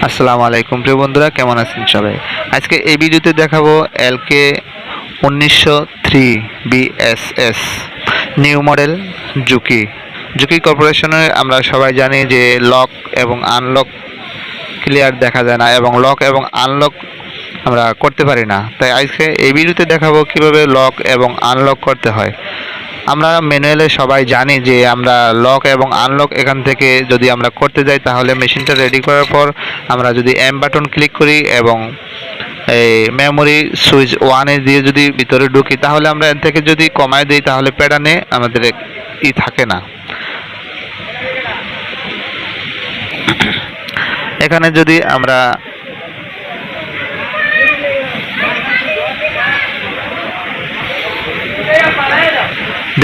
আসসালামু আলাইকুম প্রিয় বন্ধুরা, কেমন আছেন সবাই? আজকে এই ভিডিওতে দেখাবো এলকে 1903 BSS new model Juki Juki কর্পোরেশনের। আমরা সবাই জানি যে লক এবং আনলক ক্লিয়ার দেখা যায় না এবং লক এবং আনলক আমরা করতে পারি না। তাই আজকে এই ভিডিওতে দেখাবো কিভাবে লক এবং আনলক করতে হয়। আমরা ম্যানুয়ালে সবাই জানি যে আমরা লক এবং আনলক এখান থেকে যদি আমরা করতে যাই তাহলে মেশিনটা রেডি করার পর আমরা যদি এম বাটন ক্লিক করি এবং এই মেমোরি সুইচ ওয়ানে দিয়ে যদি ভিতরে ঢুকি তাহলে আমরা এর থেকে যদি কমায় দিই তাহলে প্যাডানে আমাদের থাকে না। এখানে যদি আমরা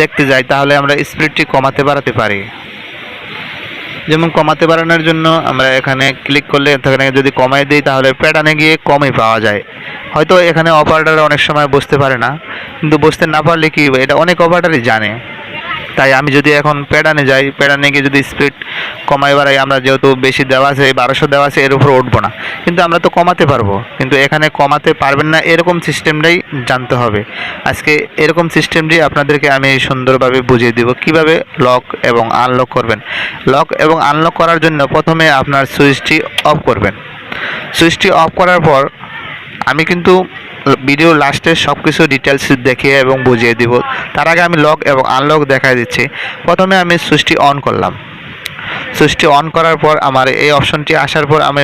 দেখতে যাই তাহলে আমরা স্পিডটি কমাতে বাড়াতে পারি। যেমন কমাতে বাড়ানোর জন্য আমরা এখানে ক্লিক করলে এখানে যদি কমাই দিই তাহলে প্যাটার্নে গিয়ে কমই পাওয়া যায়। হয়তো এখানে অপারেটর অনেক সময় বুঝতে পারে না, কিন্তু বুঝতে না পারলে কি এটা অনেক অপারেটরই জানে। তাই আমি যদি এখন প্যাটার্নে যাই, প্যাটার্নে গিয়ে যদি স্পিড কমাই বাড়াই, আমরা যেহেতু বেশি দেওয়া আছে 1200 দেওয়া আছে, এর উপর উঠবো না, কিন্তু আমরা তো কমাতে পারবো, কিন্তু এখানে কমাতে পারবেন না এরকম সিস্টেমটাই জানতে হবে। আজকে এরকম সিস্টেমটি আপনাদেরকে আমি সুন্দরভাবে বুঝিয়ে দিব কিভাবে লক এবং আনলক করবেন। লক এবং আনলক করার জন্য প্রথমে আপনার সুইচটি অফ করবেন। সুইচটি অফ করার পর আমি কিন্তু ভিডিও লাস্টে সব কিছু ডিটেলস দেখিয়ে এবং বুঝিয়ে দিব। তার আগে আমি লক এবং আনলক দেখাই দিচ্ছি। প্রথমে আমি সুইচটি অন করলাম। সুইচটি অন করার পর আমার এই অপশনটি আসার পর আমি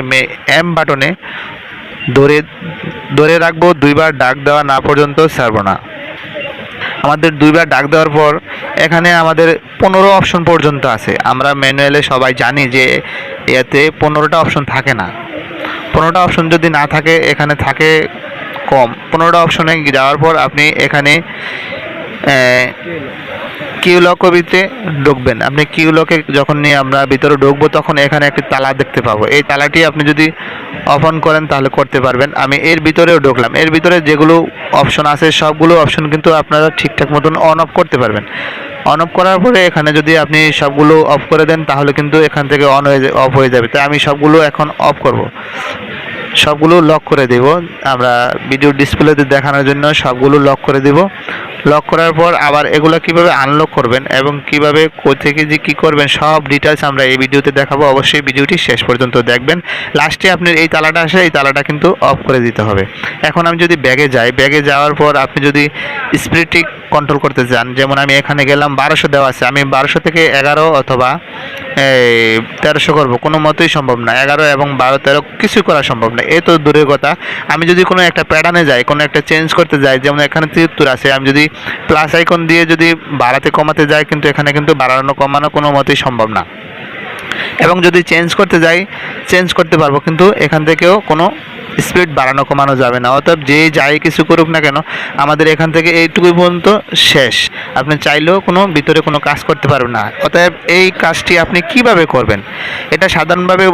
এম বাটনে ধরে রাখবো, দুইবার ডাক দেওয়া না পর্যন্ত ছাড়বো না। আমাদের দুইবার ডাক দেওয়ার পর এখানে আমাদের 15 অপশন পর্যন্ত আছে। আমরা ম্যানুয়ালে সবাই জানি যে এতে 15টা অপশন থাকে না। 15টা অপশন যদি না থাকে, এখানে থাকে কম। 15টা অপশনে যাওয়ার পর আপনি এখানে কিউ লকবিতে ঢুকবেন। আপনি কিউ লকে যখন নিয়ে আমরা ভিতরে ঢুকবো তখন এখানে একটি তালা দেখতে পাবো। এই তালাটি আপনি যদি অফ অন করেন তাহলে করতে পারবেন। আমি এর ভিতরেও ঢুকলাম। এর ভিতরে যেগুলো অপশন আছে সবগুলো অপশন কিন্তু আপনারা ঠিকঠাক মতন অন অফ করতে পারবেন। অন অফ করার পরে এখানে যদি আপনি সবগুলো অফ করে দেন তাহলে কিন্তু এখান থেকে অফ হয়ে যাবে। তাই আমি সবগুলো এখন অফ করব, সবগুলো লক করে দেব। আমরা ভিডিও ডিসপ্লেতে দেখানোর জন্য সবগুলো লক করে দেব। লক করার পর আবার এগুলো কিভাবে আনলক করবেন এবং কিভাবে থেকে যে কী করবেন সব ডিটেলস আমরা এই ভিডিওতে দেখাবো। অবশ্যই ভিডিওটি শেষ পর্যন্ত দেখবেন। লাস্টে আপনার এই তালাটা আসে, এই তালাটা কিন্তু অফ করে দিতে হবে। এখন আমি যদি ব্যাগে যাই, ব্যাগে যাওয়ার পর আপনি যদি স্পিডটি কন্ট্রোল করতে চান, যেমন আমি এখানে গেলাম 1200 দেওয়া আছে, আমি 1200 থেকে 11 অথবা 1300 করবো, কোনো মতেই সম্ভব না। 11 এবং 12 13 কিছু করা সম্ভব না, এ তো দূরের কথা। আমি যদি কোনো একটা প্যাটার্নে যাই, কোনো একটা চেঞ্জ করতে যাই, যেমন এখানে 73 আছে, আমি যদি প্লাস আইকন দিয়ে যদি বাড়াতে কমাতে যাই কিন্তু এখানে কিন্তু বাড়ানো কমানো কোনো মতেই সম্ভব না। এবং যদি চেঞ্জ করতে যাই চেঞ্জ করতে পারবো, কিন্তু এখান থেকেও কোনো স্পিড বাড়ানো কমানো যাবে না। অতএব যে যাই কিছু করুক না কেন আমাদের এখান থেকে এইটুকুই পর্যন্ত শেষ। আপনি চাইলেও কোনো ভিতরে কোনো কাজ করতে পারবেন না। অতএব এই কাজটি আপনি কিভাবে করবেন, এটা সাধারণভাবে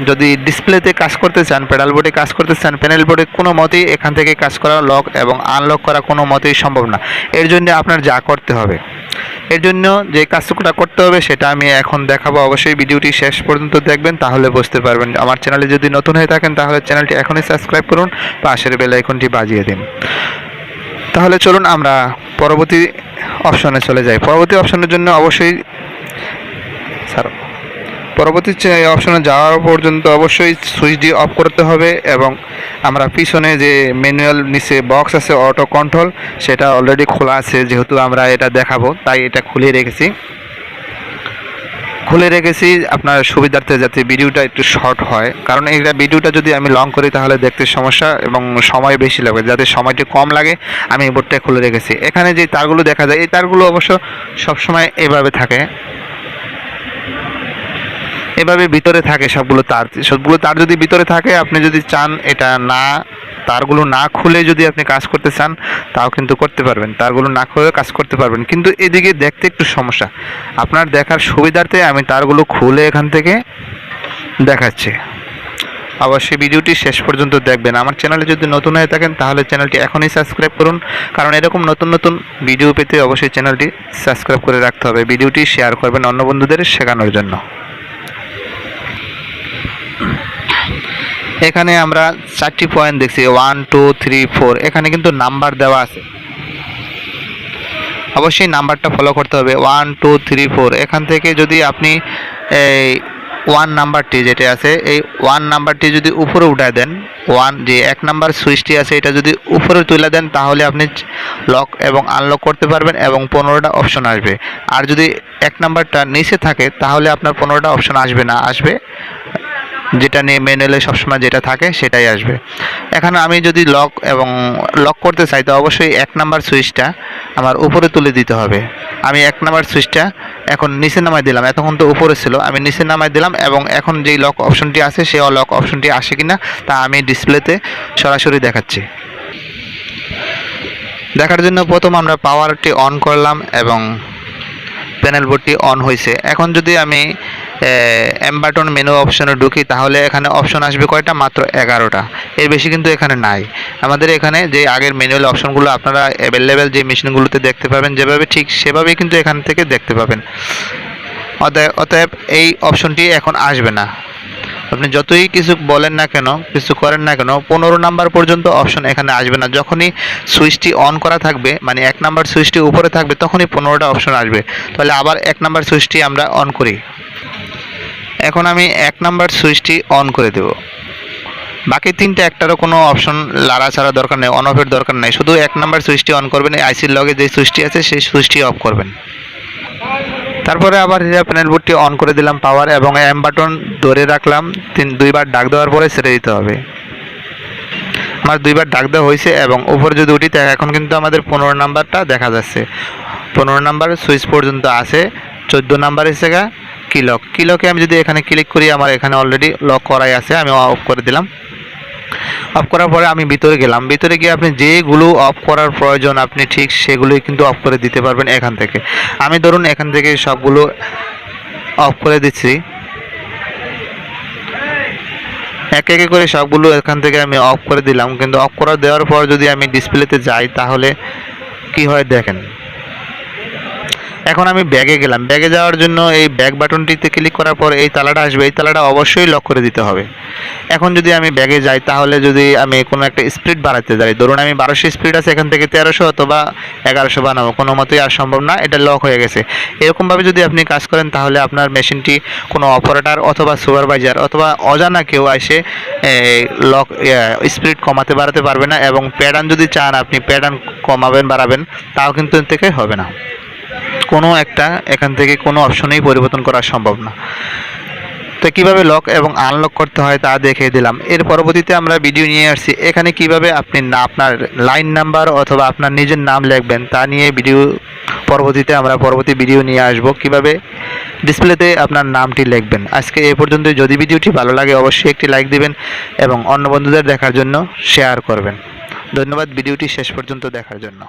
যদি ডিসপ্লেতে কাজ করতে চান, প্যাডাল বোর্ডে কাজ করতে চান, প্যানেল বোর্ডে কোনো মতেই এখান থেকে কাজ করা, লক এবং আনলক করা কোনো মতেই সম্ভব না। এর জন্য আপনার যা করতে হবে, এর জন্য যে কাজটা করতে হবে সেটা আমি এখন দেখাবো। অবশ্যই ভিডিওটি শেষ পর্যন্ত দেখবেন, তাহলে বুঝতে পারবেন। আমার চ্যানেলে যদি নতুন হয়ে থাকেন তাহলে চ্যানেলটি এখনই সাবস্ক্রাইব করুন, পাশের বেল আইকনটি বাজিয়ে দিন। তাহলে চলুন আমরা পরবর্তী অপশনে চলে যাই। পরবর্তী অপশনের জন্য অবশ্যই পরবর্তী অপশনে যাওয়ার পর্যন্ত অবশ্যই সুইচটি অফ করতে হবে এবং আমরা পিছনে যে ম্যানুয়াল নিচে বক্স আছে অটো কন্ট্রোল, সেটা অলরেডি খোলা আছে। যেহেতু আমরা এটা দেখাবো তাই এটা খুলে রেখেছি আপনার সুবিধার্থে, যাতে ভিডিওটা একটু শর্ট হয়। কারণ এই ভিডিওটা যদি আমি লং করি তাহলে দেখতে সমস্যা এবং সময় বেশি লাগবে। যাতে সময়টি কম লাগে আমি বোর্ডটা খুলে রেখেছি। এখানে যে তারগুলো দেখা যায় এই তারগুলো অবশ্য সবসময় এভাবে থাকে, এভাবে ভিতরে থাকে। সবগুলো তার যদি ভিতরে থাকে, আপনি যদি চান এটা না, তারগুলো না খুলে যদি আপনি কাজ করতে চান তাও কিন্তু করতে পারবেন। তারগুলো না খুলে কাজ করতে পারবেন, কিন্তু এদিকে দেখতে একটু সমস্যা। আপনার দেখার সুবিধার্থে আমি তারগুলো খুলে এখান থেকে দেখাচ্ছি। অবশ্যই ভিডিওটি শেষ পর্যন্ত দেখবেন। আমার চ্যানেলে যদি নতুন হয়ে থাকেন তাহলে চ্যানেলটি এখনই সাবস্ক্রাইব করুন, কারণ এরকম নতুন নতুন ভিডিও পেতে অবশ্যই চ্যানেলটি সাবস্ক্রাইব করে রাখতে হবে। ভিডিওটি শেয়ার করবেন অন্য বন্ধুদের শেখানোর জন্য। এখানে আমরা 4টি পয়েন্ট দেখছি 1 2 3 4, এখানে কিন্তু নাম্বার দেওয়া আছে, অবশ্যই নাম্বারটা ফলো করতে হবে 1 2 3 4। এখান থেকে যদি আপনি এই 1 নাম্বারটি যেটা আছে এই 1 নাম্বারটি যদি উপরে উঠায় দেন, 1 যে 1 নাম্বার সুইচটি আছে এটা যদি উপরে তুলে দেন তাহলে আপনি লক এবং আনলক করতে পারবেন এবং 15টা অপশন আসবে। আর যদি 1 নাম্বারটা নিচে থাকে তাহলে আপনার 15টা অপশন আসবে না, আসবে যেটা নিয়ে ম্যানুয়ালে সবসময় যেটা থাকে সেটাই আসবে। এখানে আমি যদি লক করতে চাই তো অবশ্যই 1 নাম্বার সুইচটা আমার উপরে তুলে দিতে হবে। আমি 1 নাম্বার সুইচটা এখন নিচে নামাই দিলাম, এতক্ষণ তো উপরে ছিল, আমি নিচে নামাই দিলাম এবং এখন যেই লক অপশনটি আছে সেই লক অপশনটি আসে কিনা তা আমি ডিসপ্লেতে সরাসরি দেখাচ্ছি। দেখার জন্য প্রথম আমরা পাওয়ারটি অন করলাম এবং প্যানেল বোর্ডটি অন হয়েছে। এখন যদি আমি এম বাটন মেনু অপশনে ঢুকি তাহলে এখানে অপশন আসবে কয়টা? মাত্র 11টা, এর বেশি কিন্তু এখানে নাই। আমাদের এখানে যে আগের ম্যানুয়াল অপশনগুলো আপনারা অ্যাভেলেবেল যে মেশিনগুলোতে দেখতে পাবেন যেভাবে, ঠিক সেভাবেই কিন্তু এখান থেকে দেখতে পাবেন। অতএব এই অপশনটি এখন আসবে না। আপনি যতই কিছু বলেন না কেন, কিছু করেন না কেন, 15 নাম্বার পর্যন্ত অপশন এখানে আসবে না। যখনই সুইচটি অন করা থাকবে, মানে 1 নাম্বার সুইচটি উপরে থাকবে, তখনই 15টা অপশন আসবে। তাহলে আবার 1 নাম্বার সুইচটি আমরা অন করি। এখন আমি 1 নাম্বার সুইচটি অন করে দেব। বাকি 3টা একটারও কোনো অপশন লাড়াছাড়া দরকার নেই, অন অফের দরকার নেই, শুধু 1 নাম্বার সুইচটি অন করবেন। আইসির লগে যে সুইচটি আছে সেই সুইচটি অফ করবেন। তারপরে আবার প্যানেল বোর্ডটি অন করে দিলাম পাওয়ার এবং এম বাটন ধরে রাখলাম, 2বার ডাক দেওয়ার পরে ছেড়ে দিতে হবে। আমার 2বার ডাক দেওয়া হয়েছে এবং উপরে যদি উঠি এখন কিন্তু আমাদের 15 নাম্বারটা দেখা যাচ্ছে। 15 নাম্বার সুইচ পর্যন্ত আছে। 14 নাম্বারের জায়গা কিলকে আমি যদি এখানে ক্লিক করি, আমার এখানে অলরেডি লক করাই আছে, আমি অফ করে দিলাম। অফ করার পরে আমি ভিতরে গেলাম। ভিতরে গিয়ে আপনি যেগুলো অফ করার প্রয়োজন আপনি ঠিক সেগুলোই কিন্তু অফ করে দিতে পারবেন এখান থেকে। আমি ধরুন এখান থেকে সবগুলো অফ করে দিচ্ছি, এক এক করে সবগুলো এখান থেকে আমি অফ করে দিলাম। কিন্তু অফ করে দেওয়ার পর যদি আমি ডিসপ্লেতে যাই তাহলে কি হয় দেখেন। এখন আমি ব্যাগে গেলাম। ব্যাগে যাওয়ার জন্য এই ব্যাক বাটনটিতে ক্লিক করার পর এই তালাটা আসবে, এই তালাটা অবশ্যই লক করে দিতে হবে। এখন যদি আমি ব্যাগে যাই তাহলে যদি আমি কোনো একটা স্পিড বাড়াতে যাই, ধরুন আমি 1200 স্পিড আছে, এখান থেকে 1300 অথবা 1100 বানাবো, কোনো মতেই আর সম্ভব না, এটা লক হয়ে গেছে। এরকমভাবে যদি আপনি কাজ করেন তাহলে আপনার মেশিনটি কোনো অপারেটর অথবা সুপারভাইজার অথবা অজানা কেউ এসে লক স্পিড কমাতে বাড়াতে পারবে না। এবং প্যাটার্ন যদি চান আপনি প্যাটার্ন কমাবেন বাড়াবেন তাও কিন্তু এর থেকে হবে না। কোনো একটা এখান থেকে কোনো অপশনেই পরিবর্তন করা সম্ভব না। তো কিভাবে লক এবং আনলক করতে হয় তা দেখিয়ে দিলাম। এর পরবর্তীতে আমরা ভিডিও নিয়ে আসছি এখানে কিভাবে আপনি আপনার লাইন নাম্বার অথবা আপনার নিজের নাম লিখবেন তা নিয়ে ভিডিও পরবর্তীতে আমরা পরবর্তী ভিডিও নিয়ে আসব, কিভাবে ডিসপ্লেতে আপনার নামটি লিখবেন। আজকে এ পর্যন্ত। যদি ভিডিওটি ভালো লাগে অবশ্যই একটি লাইক দিবেন এবং অন্য বন্ধুদের দেখার জন্য শেয়ার করবেন। ধন্যবাদ ভিডিওটি শেষ পর্যন্ত দেখার জন্য।